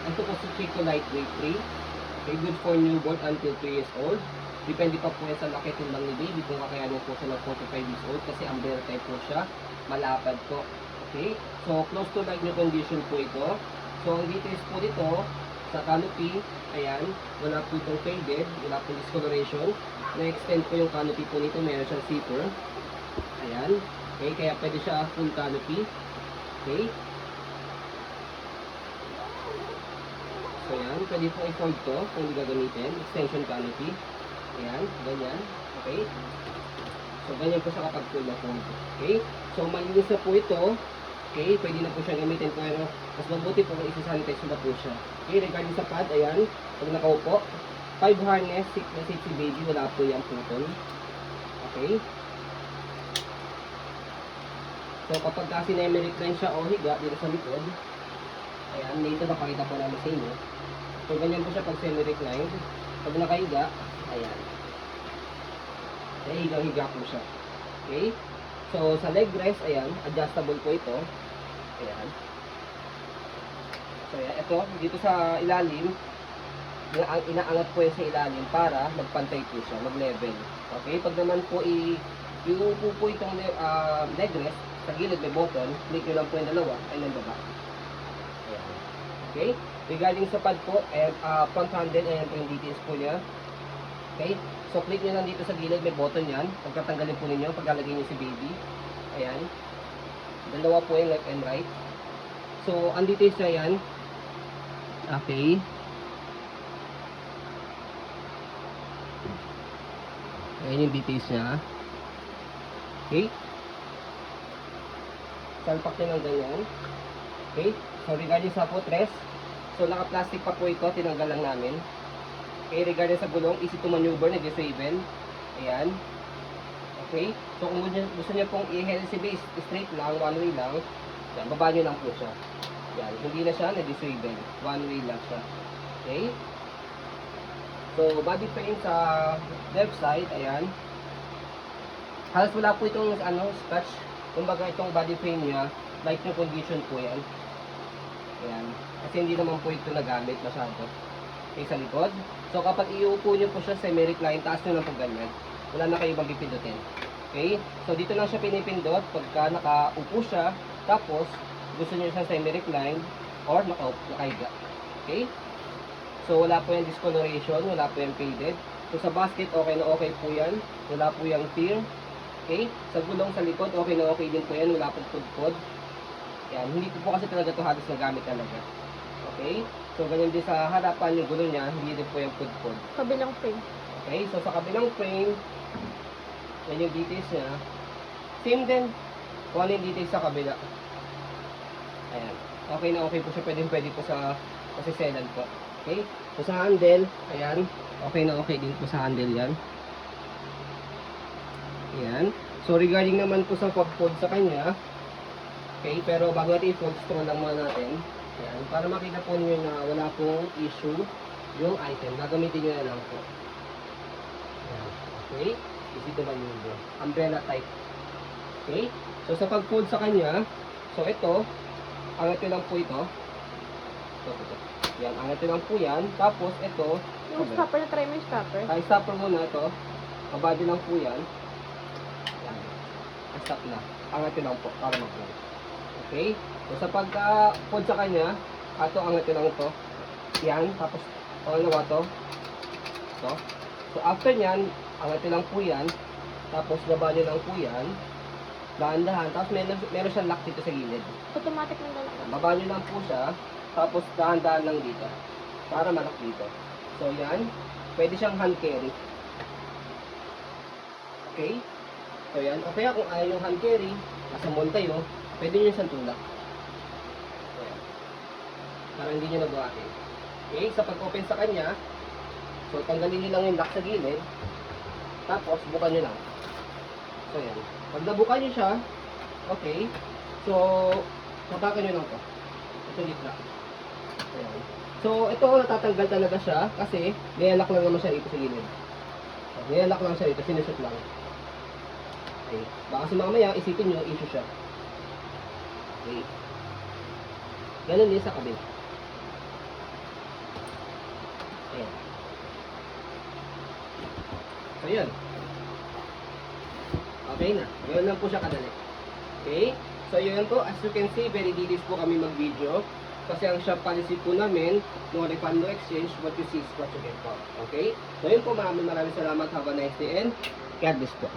Ito po si Chico Lightweight 3. Okay, good for newborn until 3 years old. Depende pa po yan sa laki timbang ni baby kung kakayanin po siya ng 45 years old kasi umbrella type po siya. Malapad po. Okay, so close to like new condition po ito. So ang details po dito sa canopy, ayan, wala po itong faded, wala po discoloration. Na-extend po yung canopy po nito, meron siyang zipper. Ayan, okay, kaya pwede siya full canopy. Okay. So yan, pwede po i-fold to kung hindi gagamitin. Extension canopy. Ayan, ganyan. Okay. So ganyan po siya kapag full na fold. Okay. So malinis na po ito. Okay, pwede na po siyang gamitin pero mas mabuti po kung isi-sanitize na po siya. Okay, regarding sa pad, ayan, pag nakaupo, 5 harness, 6 na si baby, wala po yung putol. Okay. So kapag kasi na-recline siya o higa dito sa likod, ayan, dito napakita po namin sa inyo. So ganyan po siya pag semi-recline. Pag nakahiga, ayan. Higa-higa po siya. Okay. So sa leg rest, ayan, adjustable po ito. Ayan. So ayan, ito, dito sa ilalim, inaangat po yan sa ilalim para magpantay po siya, mag-level. Okay, pag naman po iuupo po itong leg rest, sa gilid may button, click nyo lang po yung dalawa, ay nandaba. Ayan. Okay, regarding sa pad po, front handle, ayan po yung details po niya. Okay, so click nyo lang dito sa gilid, may button yan. Pagkatanggalin po ninyo, paglalagay nyo si baby. Ayan. Dalawa po yung left and right. So, ang details na yan. Okay. Ayan yung details niya. Okay. Salpak nyo ng ganyan. Okay. So, regarding sa footrest. So, naka-plastic pa po ito. Tinanggal lang namin. Okay. Regarding sa gulong, easy to maneuver. Nag-swivel. Ayan. Okay. So, kung gusto niyo pong i-healthy si base, straight lang, one way lang. Yan, baba nyo lang po siya. Yan, hindi na siya nag-swivel. One way lang siya. Okay. So, body frame sa left side, ayan. Halos wala po itong scratch. Kumbaga itong body frame niya, light new condition po yan. Ayan. Kasi hindi naman po ito nagamit masyado. Okay, sa likod. So, kapag iuupo nyo po siya sa recline, taas nyo lang po ganyan. Wala na kayo magpipindutin. Okay? So, dito lang siya pinipindot pagka nakaupo siya. Tapos, gusto nyo siya semi-recline or nakahiga. Okay? So, wala po yung discoloration, wala po yung faded. So, sa basket, okay na okay po yan. Wala po yung tear. Okay? Sa gulong sa likod, okay na okay din po yan. Wala pong pudpod. Yan. Hindi po kasi talaga ito halos nagamit talaga. Okay? So, ganyan din sa harapan yung gulong niya, hindi din po yung pudpod. Kabilang frame. Okay? So, sa kabilang frame, yan yung details niya. Same din. Kung ano yung details sa kabila. Ayan. Okay na okay po siya. Pwede po sa sedan po. Okay? So, sa handle, ayan. Okay na okay din po sa handle yan. Ayan. So, regarding naman po sa pag-fold sa kanya, okay, pero bago natin i-fold, scroll lang muna natin. Ayan. Para makita po niyo na wala pong issue yung item. Gagamitin nyo na lang po. Ayan. Okay? Easy to maneuver. Umbrella type. Okay? So, sa pag-fold sa kanya, so ito, angat nyo lang po ito. Ito. Yan, angat nyo lang po yan. Tapos, ito, Yung stopper na try mo yung stopper. stopper muna ito. Kabady lang po yan. Yan. Stop na. Angat nyo lang po para mag-fold. Okay? So, sa pagka-fold sa kanya, ato angat nyo lang ito. Yan. Tapos, nawa to. Ito. So, after nyan, angat nyo lang po yan. Tapos, baba nyo lang po yan. Dahan-dahan. Tapos, meron siyang lock dito sa gilid. Automatic na lang. Baba nyo lang po siya. Tapos, dahan-dahan lang dito. Para malak dito. So, yan. Pwede siyang hand carry. Okay? So, yan. O kaya kung ayaw yung hand carry, nasa mall kayo, pwede nyo siyang tulak. Ayan. Para hindi nyo nabuhatin. Okay? Sa pag-open sa kanya, so, tanggalin nyo lang yung lock sa gilid. Tapos, bukan nyo lang. So, yan. Pag nabukan nyo siya, okay. So, tapakan nyo lang to. Ito gitna. Ayan. So, ito natatanggal talaga siya kasi nilalak lang naman siya dito sa gilid. Nilalak lang siya dito, sinusot lang. Okay. Baka kasi mamaya, isipin nyo, issue siya. Okay. Ganun din sa kabila. Ayan. So, yun. Okay na. Yun lang po siya kadali. Okay? So, yun po. As you can see, very details po kami mag-video. Kasi ang shop policy po namin, no refund, no exchange, what you see is what you get po. Okay? So, yun po. Maraming salamat. Have a nice day and God bless po.